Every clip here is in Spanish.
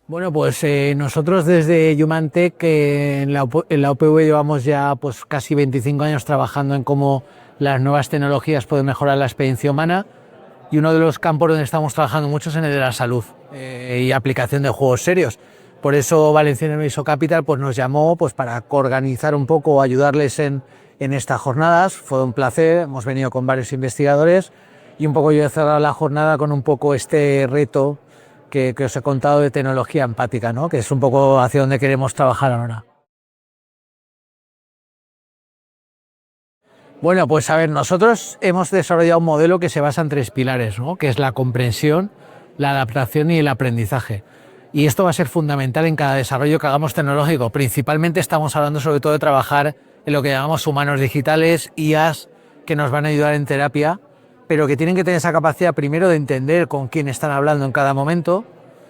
Bueno, pues nosotros desde Humantech en la UPV llevamos ya pues casi 25 años trabajando en cómo las nuevas tecnologías pueden mejorar la experiencia humana, y uno de los campos donde estamos trabajando mucho es en el de la salud y aplicación de juegos serios. Por eso Valenciano ISO Capital pues nos llamó pues para organizar un poco o ayudarles en estas jornadas. Fue un placer, hemos venido con varios investigadores y un poco yo he cerrado la jornada con un poco este reto que os he contado de tecnología empática, ¿no? Que es un poco hacia donde queremos trabajar ahora. Bueno, pues a ver, nosotros hemos desarrollado un modelo que se basa en tres pilares, ¿no? Que es la comprensión, la adaptación y el aprendizaje. Y esto va a ser fundamental en cada desarrollo que hagamos tecnológico. Principalmente estamos hablando sobre todo de trabajar en lo que llamamos humanos digitales, IAs, que nos van a ayudar en terapia, pero que tienen que tener esa capacidad primero de entender con quién están hablando en cada momento.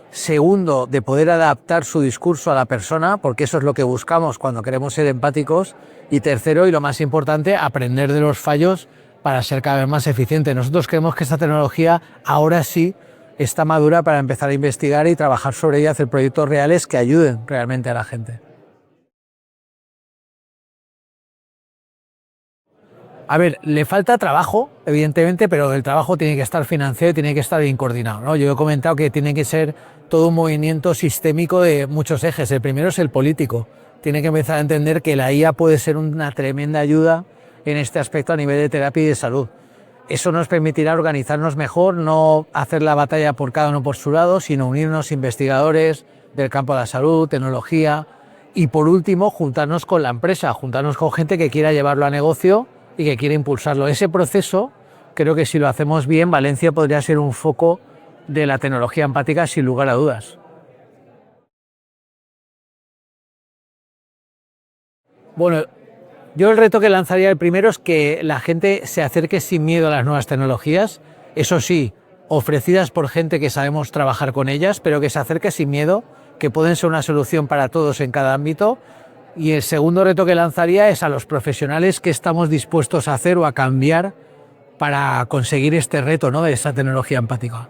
Segundo, de poder adaptar su discurso a la persona, porque eso es lo que buscamos cuando queremos ser empáticos. Y tercero, y lo más importante, aprender de los fallos para ser cada vez más eficiente. Nosotros creemos que esta tecnología ahora sí está madura para empezar a investigar y trabajar sobre ella, hacer proyectos reales que ayuden realmente a la gente. A ver, le falta trabajo, evidentemente, pero el trabajo tiene que estar financiado y tiene que estar bien coordinado, ¿no? Yo he comentado que tiene que ser todo un movimiento sistémico de muchos ejes. El primero es el político. Tiene que empezar a entender que la IA puede ser una tremenda ayuda en este aspecto a nivel de terapia y de salud. Eso nos permitirá organizarnos mejor, no hacer la batalla por cada uno por su lado, sino unirnos investigadores del campo de la salud, tecnología y, por último, juntarnos con la empresa, juntarnos con gente que quiera llevarlo a negocio y que quiere impulsarlo. Ese proceso, creo que si lo hacemos bien, Valencia podría ser un foco de la tecnología empática sin lugar a dudas. Bueno, yo el reto que lanzaría el primero es que la gente se acerque sin miedo a las nuevas tecnologías, eso sí, ofrecidas por gente que sabemos trabajar con ellas, pero que se acerque sin miedo, que pueden ser una solución para todos en cada ámbito. Y el segundo reto que lanzaría es a los profesionales que estamos dispuestos a hacer o a cambiar para conseguir este reto, ¿no?, de esa tecnología empática.